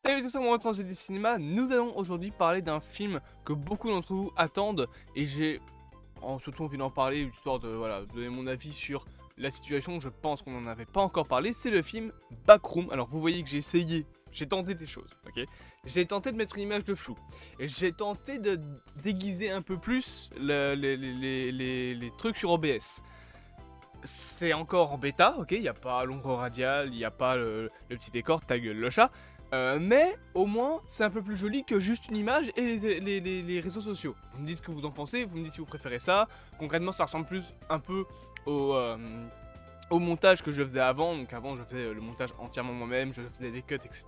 Salut tout ça, moi Transgénie du cinéma, nous allons aujourd'hui parler d'un film que beaucoup d'entre vous attendent et j'ai surtout envie d'en parler, histoire de donner mon avis sur la situation. Je pense qu'on n'en avait pas encore parlé, c'est le film Backroom. Alors vous voyez que j'ai essayé, j'ai tenté des choses, ok. J'ai tenté de mettre une image de flou, et j'ai tenté de déguiser un peu plus les trucs sur OBS. C'est encore en bêta, ok, il n'y a pas l'ombre radiale, il n'y a pas le petit décor, ta gueule le chat. Mais au moins c'est un peu plus joli que juste une image et les réseaux sociaux. Vous me dites ce que vous en pensez, vous me dites si vous préférez ça. Concrètement ça ressemble plus un peu au montage que je faisais avant. Donc avant je faisais le montage entièrement moi-même, je faisais des cuts etc.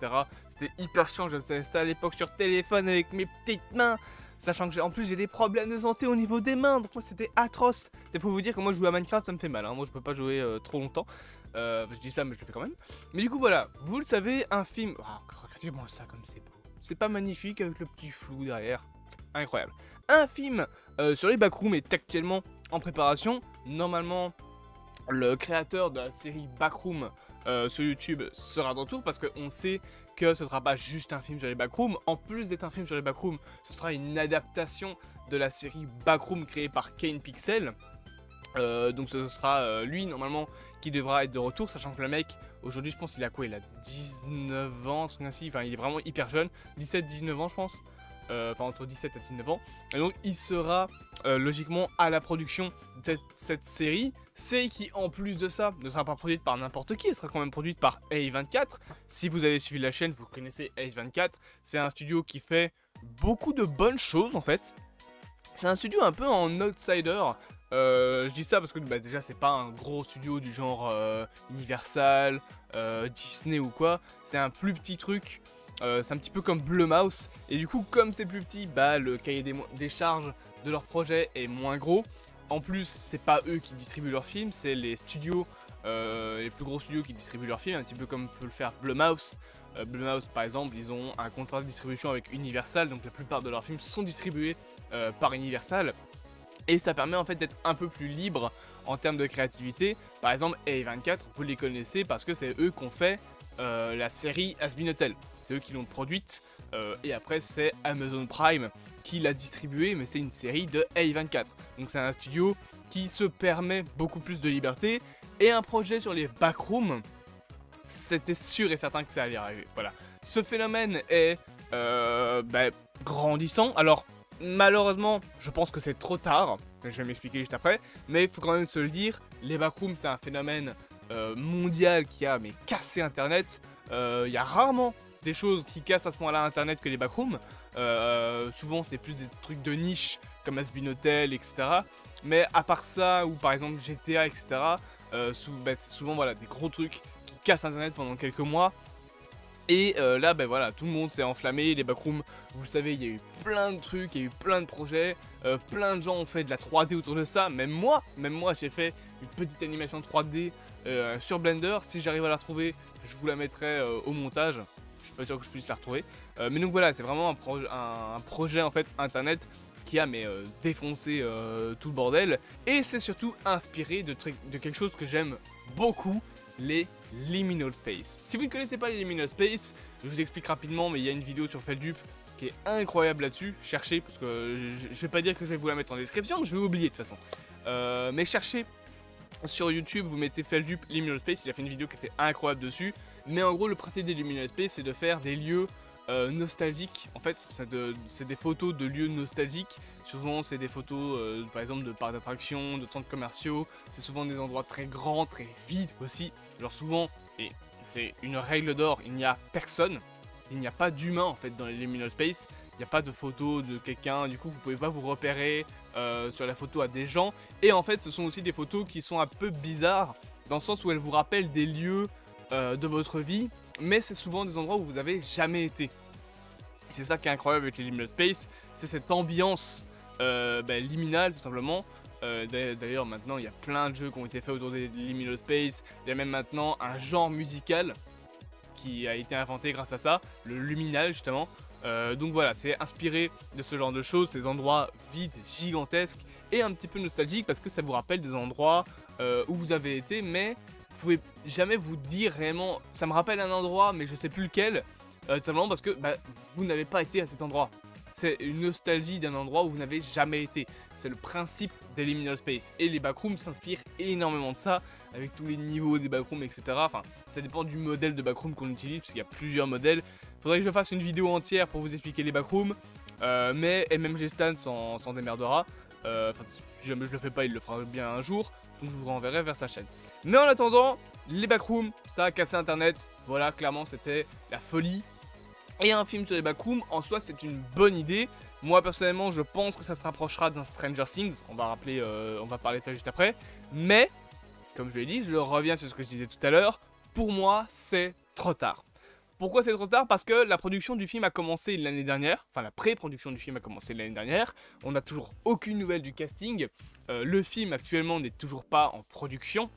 C'était hyper chiant, je faisais ça à l'époque sur téléphone avec mes petites mains. Sachant que en plus j'ai des problèmes de santé au niveau des mains, donc moi c'était atroce. Il faut vous dire que moi jouer à Minecraft ça me fait mal, hein. Moi je peux pas jouer trop longtemps. Je dis ça mais je le fais quand même. Mais du coup voilà, vous le savez, un film... Oh, regardez-moi ça comme c'est beau. C'est pas magnifique avec le petit flou derrière. Incroyable. Un film sur les backrooms est actuellement en préparation. Normalement, le créateur de la série Backroom sur YouTube sera de retour parce qu'on sait que ce ne sera pas juste un film sur les backrooms. En plus d'être un film sur les backrooms, ce sera une adaptation de la série Backroom créée par Kane Pixel. Donc ce sera lui normalement qui devra être de retour, sachant que le mec aujourd'hui je pense qu'il a quoi, il a 19 ans, truc ainsi, enfin il est vraiment hyper jeune, 17-19 ans je pense, enfin entre 17 et 19 ans, et donc il sera logiquement à la production de cette série qui en plus de ça ne sera pas produite par n'importe qui, elle sera quand même produite par A24. Si vous avez suivi la chaîne, vous connaissez A24, c'est un studio qui fait beaucoup de bonnes choses en fait. C'est un studio un peu en outsider. Je dis ça parce que déjà c'est pas un gros studio du genre Universal, Disney ou quoi. C'est un plus petit truc, c'est un petit peu comme Blumhouse. Et du coup comme c'est plus petit, le cahier des charges de leur projet est moins gros. En plus c'est pas eux qui distribuent leurs films, c'est les studios, les plus gros studios qui distribuent leurs films. Un petit peu comme peut le faire Blumhouse. Blumhouse par exemple, ils ont un contrat de distribution avec Universal, donc la plupart de leurs films sont distribués par Universal. Et ça permet en fait d'être un peu plus libre en termes de créativité. Par exemple, A24, vous les connaissez parce que c'est eux qui ont fait la série Has Been Hotel. C'est eux qui l'ont produite. Et après, c'est Amazon Prime qui l'a distribuée, mais c'est une série de A24. Donc c'est un studio qui se permet beaucoup plus de liberté. Et un projet sur les backrooms, c'était sûr et certain que ça allait arriver. Voilà. Ce phénomène est grandissant. Alors, malheureusement, je pense que c'est trop tard, je vais m'expliquer juste après, mais il faut quand même se le dire, les backrooms c'est un phénomène mondial qui a cassé internet. Il y a rarement des choses qui cassent à ce point là internet que les backrooms. Souvent c'est plus des trucs de niche comme Has Been Hotel, etc. Mais à part ça, ou par exemple GTA, etc., c'est souvent voilà, des gros trucs qui cassent internet pendant quelques mois. Et là, voilà, tout le monde s'est enflammé, les backrooms, vous le savez, il y a eu plein de trucs, il y a eu plein de projets, plein de gens ont fait de la 3D autour de ça, même moi j'ai fait une petite animation 3D sur Blender. Si j'arrive à la retrouver, je vous la mettrai au montage, je suis pas sûr que je puisse la retrouver. Mais donc voilà, c'est vraiment un projet en fait internet qui a défoncé tout le bordel, et c'est surtout inspiré de quelque chose que j'aime beaucoup, les liminal space. Si vous ne connaissez pas les liminal space, je vous explique rapidement, mais il y a une vidéo sur Feldup qui est incroyable là-dessus. Cherchez, parce que je vais pas dire que je vais vous la mettre en description, je vais oublier de toute façon. Mais cherchez sur YouTube, vous mettez Feldup liminal space, il a fait une vidéo qui était incroyable dessus. Mais en gros, le principe des liminal space, c'est de faire des lieux nostalgiques. En fait, c'est des photos de lieux nostalgiques. Souvent, c'est des photos, par exemple, de parcs d'attractions, de centres commerciaux. C'est souvent des endroits très grands, très vides aussi. Genre souvent, et c'est une règle d'or, il n'y a personne. Il n'y a pas d'humain en fait dans les liminal space. Il n'y a pas de photo de quelqu'un. Du coup, vous pouvez pas vous repérer sur la photo à des gens. Et en fait, ce sont aussi des photos qui sont un peu bizarres, dans le sens où elles vous rappellent des lieux de votre vie, mais c'est souvent des endroits où vous avez jamais été. C'est ça qui est incroyable avec les liminal space, c'est cette ambiance liminale tout simplement. D'ailleurs maintenant il y a plein de jeux qui ont été faits autour des liminal space. Il y a même maintenant un genre musical qui a été inventé grâce à ça, le luminal justement. Donc voilà, c'est inspiré de ce genre de choses, ces endroits vides, gigantesques et un petit peu nostalgiques parce que ça vous rappelle des endroits où vous avez été, mais vous pouvez jamais vous dire réellement, ça me rappelle un endroit mais je sais plus lequel. tout simplement parce que bah, vous n'avez pas été à cet endroit. C'est une nostalgie d'un endroit où vous n'avez jamais été. C'est le principe des Liminal Space. Et les backrooms s'inspirent énormément de ça, avec tous les niveaux des backrooms, etc. Enfin, ça dépend du modèle de backroom qu'on utilise, parce qu'il y a plusieurs modèles. Faudrait que je fasse une vidéo entière pour vous expliquer les backrooms, mais MMG Stan s'en démerdera. Enfin, si jamais je le fais pas, il le fera bien un jour, donc je vous renverrai vers sa chaîne. Mais en attendant, les backrooms, ça a cassé internet. Voilà, clairement, c'était la folie. Et un film sur les backrooms, en soi, c'est une bonne idée. Moi, personnellement, je pense que ça se rapprochera d'un Stranger Things. On va parler de ça juste après. Mais, comme je l'ai dit, je reviens sur ce que je disais tout à l'heure. Pour moi, c'est trop tard. Pourquoi c'est trop tard? Parce que la production du film a commencé l'année dernière. Enfin, la pré-production du film a commencé l'année dernière. On n'a toujours aucune nouvelle du casting. Le film, actuellement, n'est toujours pas en production.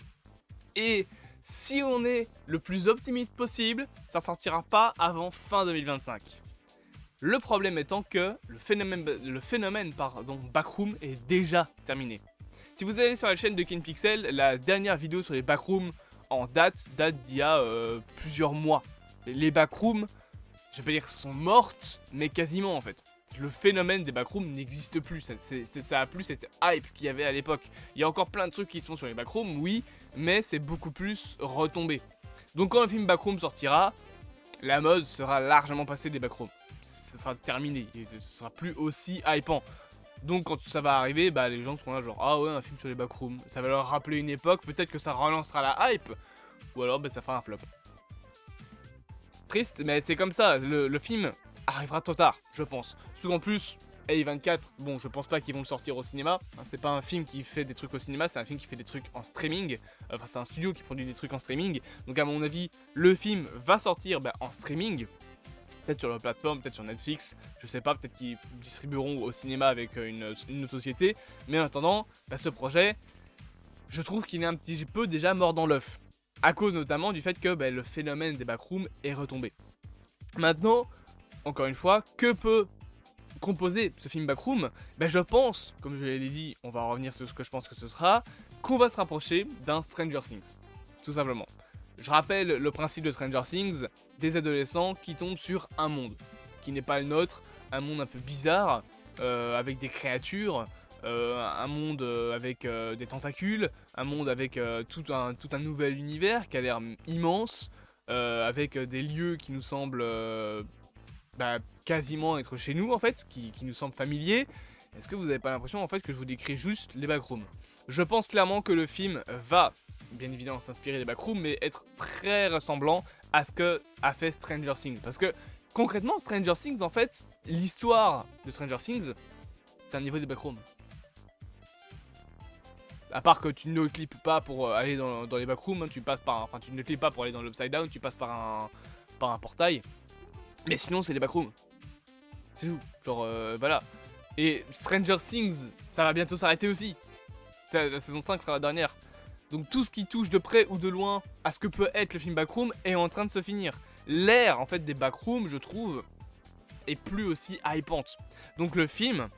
Et si on est le plus optimiste possible, ça sortira pas avant fin 2025. Le problème étant que le phénomène backroom est déjà terminé. Si vous allez sur la chaîne de KenPixel, la dernière vidéo sur les backrooms en date d'il y a plusieurs mois. Les backrooms, je vais pas dire sont mortes, mais quasiment en fait. Le phénomène des backrooms n'existe plus, ça a plus cette hype qu'il y avait à l'époque. Il y a encore plein de trucs qui se font sur les backrooms, oui, mais c'est beaucoup plus retombé. Donc quand le film Backroom sortira, la mode sera largement passée des backrooms. Ce sera terminé, et ce sera plus aussi hypant. Donc quand ça va arriver, bah, les gens seront là genre ah ouais, un film sur les backrooms. Ça va leur rappeler une époque, peut-être que ça relancera la hype, ou alors bah, ça fera un flop. Triste, mais c'est comme ça, le film arrivera trop tard, je pense. Souvent plus, A24, bon, je pense pas qu'ils vont le sortir au cinéma. Hein, c'est pas un film qui fait des trucs au cinéma, c'est un film qui fait des trucs en streaming. Enfin, c'est un studio qui produit des trucs en streaming. Donc, à mon avis, le film va sortir en streaming. Peut-être sur leur plateforme, peut-être sur Netflix. Je sais pas, peut-être qu'ils distribueront au cinéma avec une autre société. Mais en attendant, ce projet, je trouve qu'il est un petit peu déjà mort dans l'œuf. À cause notamment du fait que le phénomène des backrooms est retombé. Maintenant, encore une fois, que peut composer ce film Backroom? Je pense, comme je l'ai dit, on va revenir sur ce que je pense que ce sera, qu'on va se rapprocher d'un Stranger Things, tout simplement. Je rappelle le principe de Stranger Things, des adolescents qui tombent sur un monde, qui n'est pas le nôtre, un monde un peu bizarre, avec des créatures, un monde avec des tentacules, un monde avec tout un nouvel univers qui a l'air immense, avec des lieux qui nous semblent quasiment être chez nous en fait, qui nous semblent familiers. Est-ce que vous n'avez pas l'impression en fait que je vous décris juste les backrooms? Je pense clairement que le film va bien évidemment s'inspirer des backrooms, mais être très ressemblant à ce que a fait Stranger Things. Parce que concrètement, Stranger Things en fait, l'histoire de Stranger Things, c'est un niveau des backrooms. À part que tu ne clips pas pour aller dans les backrooms, hein, tu ne clips pas pour aller dans l'Upside Down, tu passes par un portail. Mais sinon, c'est les backrooms. C'est tout. Genre, voilà. Et Stranger Things, ça va bientôt s'arrêter aussi. La saison 5 sera la dernière. Donc tout ce qui touche de près ou de loin à ce que peut être le film Backroom est en train de se finir. L'ère, en fait, des backrooms, je trouve, est plus aussi hypante. Donc le film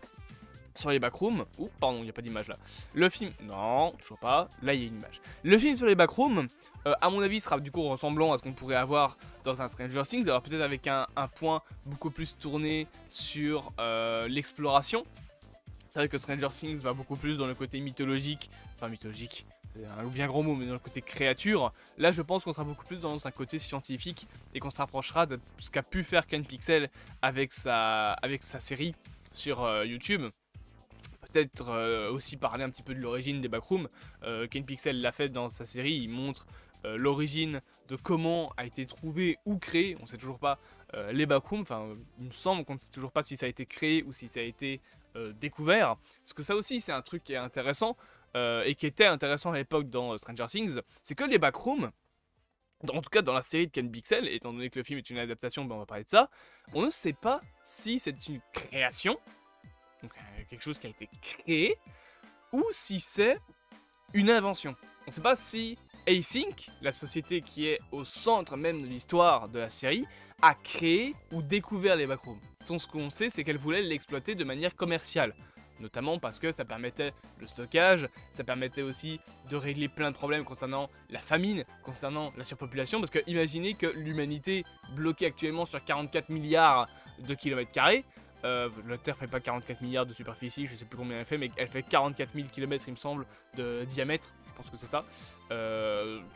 sur les backrooms... Ouh, pardon, il n'y a pas d'image là. Le film... Non, toujours pas. Là, il y a une image. Le film sur les backrooms, à mon avis, sera du coup ressemblant à ce qu'on pourrait avoir dans un Stranger Things. Alors peut-être avec un point beaucoup plus tourné sur l'exploration. C'est vrai que Stranger Things va beaucoup plus dans le côté mythologique. Enfin, mythologique, c'est un bien gros mot, mais dans le côté créature. Là, je pense qu'on sera beaucoup plus dans un côté scientifique et qu'on se rapprochera de ce qu'a pu faire KenPixel avec sa série sur YouTube. Peut-être aussi parler un petit peu de l'origine des backrooms. KenPixel l'a fait dans sa série, il montre l'origine de comment a été trouvé ou créé, on sait toujours pas, les backrooms. Enfin, il me semble qu'on ne sait toujours pas si ça a été créé ou si ça a été découvert. Parce que ça aussi, c'est un truc qui est intéressant, et qui était intéressant à l'époque dans Stranger Things, c'est que les backrooms, en tout cas dans la série de KenPixel, étant donné que le film est une adaptation, on va parler de ça, on ne sait pas si c'est une création, donc quelque chose qui a été créé, ou si c'est une invention. On ne sait pas si Async, la société qui est au centre même de l'histoire de la série, a créé ou découvert les backrooms. Donc ce qu'on sait, c'est qu'elle voulait l'exploiter de manière commerciale. notamment parce que ça permettait le stockage, ça permettait aussi de régler plein de problèmes concernant la famine, concernant la surpopulation, parce que imaginez que l'humanité bloquée actuellement sur 44 milliards de kilomètres carrés, la Terre fait pas 44 milliards de superficie, je sais plus combien elle fait, mais elle fait 44 000 km il me semble de diamètre, je pense que c'est ça,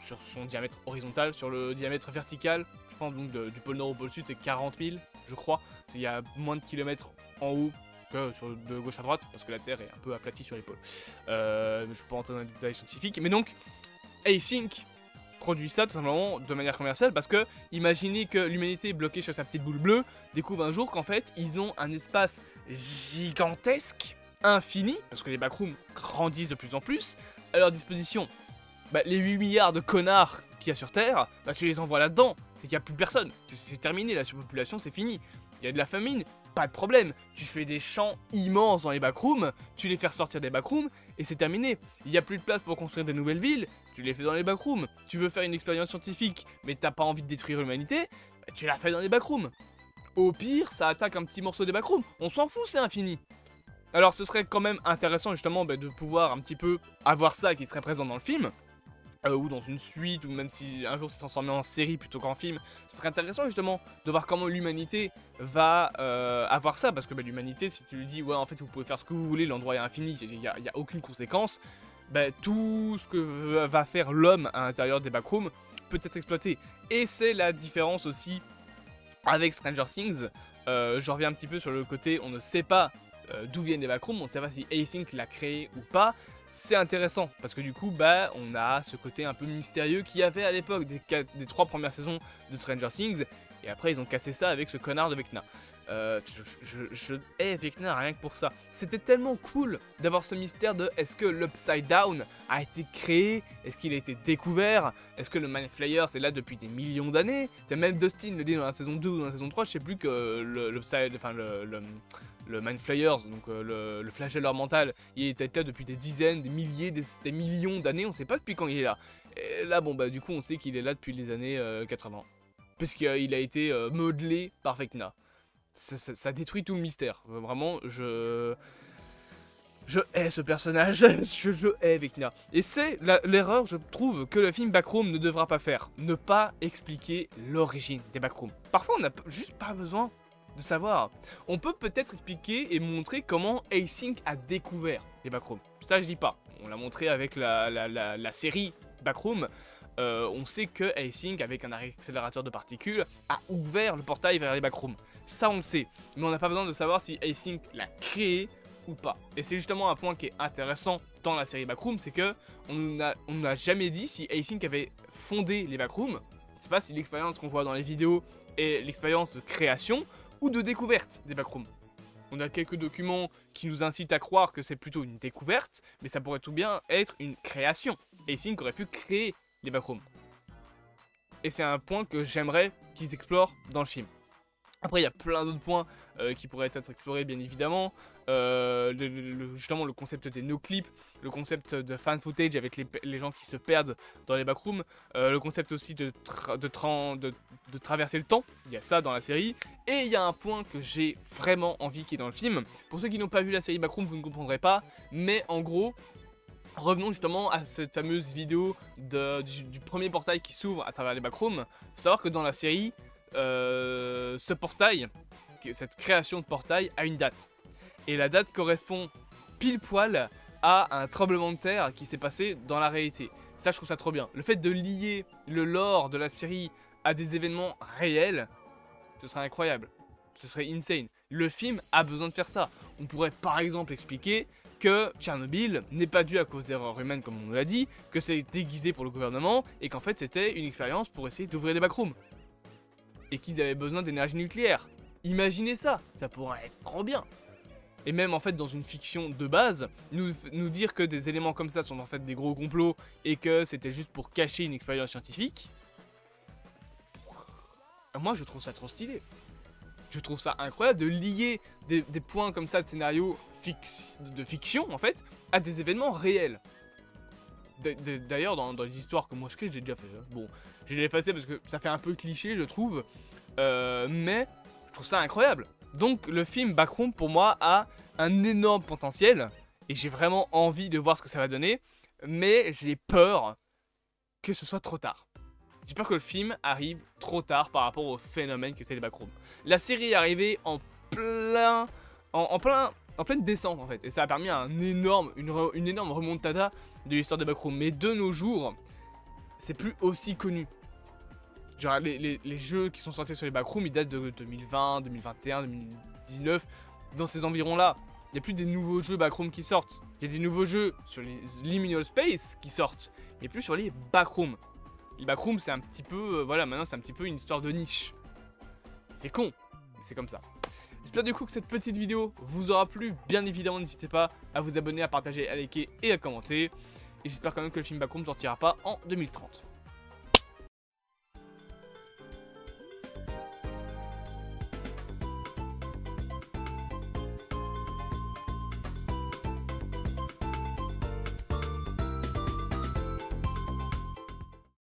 sur son diamètre horizontal, sur le diamètre vertical, je pense donc du pôle nord au pôle sud c'est 40 000 je crois, il y a moins de kilomètres en haut que de gauche à droite, parce que la Terre est un peu aplatie sur les pôles, je ne vais pas rentrer dans les détails scientifiques, mais donc Async produit ça tout simplement de manière commerciale parce que imaginez que l'humanité bloquée sur sa petite boule bleue découvre un jour qu'en fait ils ont un espace gigantesque, infini, parce que les backrooms grandissent de plus en plus, à leur disposition. Les 8 milliards de connards qu'il y a sur Terre, tu les envoies là-dedans, c'est qu'il n'y a plus personne, c'est terminé, la surpopulation c'est fini, il y a de la famine, pas de problème, tu fais des champs immenses dans les backrooms, tu les fais ressortir des backrooms, et c'est terminé. Il n'y a plus de place pour construire des nouvelles villes, tu les fais dans les backrooms. Tu veux faire une expérience scientifique, mais t'as pas envie de détruire l'humanité, tu la fais dans les backrooms. Au pire, ça attaque un petit morceau des backrooms, on s'en fout, c'est infini. Alors ce serait quand même intéressant justement de pouvoir un petit peu avoir ça qui serait présent dans le film, ou dans une suite, ou même si un jour c'est transformé en série plutôt qu'en film, ce serait intéressant justement de voir comment l'humanité va avoir ça, parce que l'humanité, si tu lui dis ouais en fait vous pouvez faire ce que vous voulez, l'endroit est infini, il n'y a aucune conséquence, tout ce que va faire l'homme à l'intérieur des backrooms peut être exploité. Et c'est la différence aussi avec Stranger Things, je reviens un petit peu sur le côté on ne sait pas d'où viennent les backrooms, on ne sait pas si Async l'a créé ou pas. C'est intéressant parce que du coup on a ce côté un peu mystérieux qu'il y avait à l'époque des 3 premières saisons de Stranger Things, et après ils ont cassé ça avec ce connard de Vecna. Je hais Vecna rien que pour ça. C'était tellement cool d'avoir ce mystère de est-ce que l'Upside Down a été créé, est-ce qu'il a été découvert, est-ce que le Mind Flayer c'est là depuis des millions d'années. C'est même Dustin le dit dans la saison 2 ou dans la saison 3, je sais plus, que le Mind Flayers, donc le flagelleur mental, il était là depuis des dizaines, des milliers, des millions d'années, on sait pas depuis quand il est là. Et là, du coup, on sait qu'il est là depuis les années 80. Puisqu'il a été modelé par Vecna. Ça détruit tout le mystère. Vraiment, je hais ce personnage, je hais Vecna. Et c'est l'erreur, je trouve, que le film Backroom ne devra pas faire. Ne pas expliquer l'origine des Backrooms. Parfois, on n'a juste pas besoin de savoir. On peut peut-être expliquer et montrer comment Async a découvert les Backrooms. Ça, je dis pas. On l'a montré avec la série Backroom. On sait que Async, avec un accélérateur de particules, a ouvert le portail vers les Backrooms. Ça, on le sait. Mais on n'a pas besoin de savoir si Async l'a créé ou pas. Et c'est justement un point qui est intéressant dans la série Backroom, c'est que on n'a jamais dit si Async avait fondé les Backrooms. Je sais pas si l'expérience qu'on voit dans les vidéos est l'expérience de création ou de découverte des backrooms. On a quelques documents qui nous incitent à croire que c'est plutôt une découverte, mais ça pourrait tout bien être une création. Async aurait pu créer les backrooms. Et c'est un point que j'aimerais qu'ils explorent dans le film. Après, il y a plein d'autres points qui pourraient être explorés, bien évidemment. Justement, le concept des no-clips, le concept de fan footage avec les gens qui se perdent dans les backrooms, le concept aussi de traverser le temps, il y a ça dans la série. Et il y a un point que j'ai vraiment envie qui est dans le film. Pour ceux qui n'ont pas vu la série Backroom, vous ne comprendrez pas, mais en gros, revenons justement à cette fameuse vidéo du premier portail qui s'ouvre à travers les backrooms. Il faut savoir que dans la série, ce portail, cette création de portail a une date. Et la date correspond pile poil à un tremblement de terre qui s'est passé dans la réalité. Ça, je trouve ça trop bien. Le fait de lier le lore de la série à des événements réels, ce serait incroyable. Ce serait insane. Le film a besoin de faire ça. On pourrait par exemple expliquer que Tchernobyl n'est pas dû à cause d'erreurs humaines comme on nous l'a dit, que c'est déguisé pour le gouvernement et qu'en fait c'était une expérience pour essayer d'ouvrir les backrooms. Et qu'ils avaient besoin d'énergie nucléaire. Imaginez ça, ça pourrait être trop bien. Et même en fait dans une fiction de base, nous dire que des éléments comme ça sont en fait des gros complots et que c'était juste pour cacher une expérience scientifique, moi je trouve ça trop stylé. Je trouve ça incroyable de lier des points comme ça de scénario de fiction en fait à des événements réels. D'ailleurs dans les histoires que moi je crée, j'ai déjà fait ça. Bon, je l'ai effacé parce que ça fait un peu cliché je trouve, mais je trouve ça incroyable. Donc le film Backroom pour moi a un énorme potentiel. Et j'ai vraiment envie de voir ce que ça va donner. Mais j'ai peur que ce soit trop tard. J'ai peur que le film arrive trop tard par rapport au phénomène que c'est les backrooms. La série est arrivée en pleine descente en fait. Et ça a permis une énorme remontada de l'histoire des backrooms. Mais de nos jours, c'est plus aussi connu. Genre les jeux qui sont sortis sur les backrooms, ils datent de 2020, 2021, 2019. Dans ces environs-là, il n'y a plus des nouveaux jeux backrooms qui sortent. Il y a des nouveaux jeux sur les liminal space qui sortent, mais plus sur les backrooms. Les backrooms, c'est un petit peu, voilà, maintenant c'est un petit peu une histoire de niche. C'est con, mais c'est comme ça. J'espère du coup que cette petite vidéo vous aura plu. Bien évidemment, n'hésitez pas à vous abonner, à partager, à liker et à commenter. Et j'espère quand même que le film Backrooms ne sortira pas en 2030.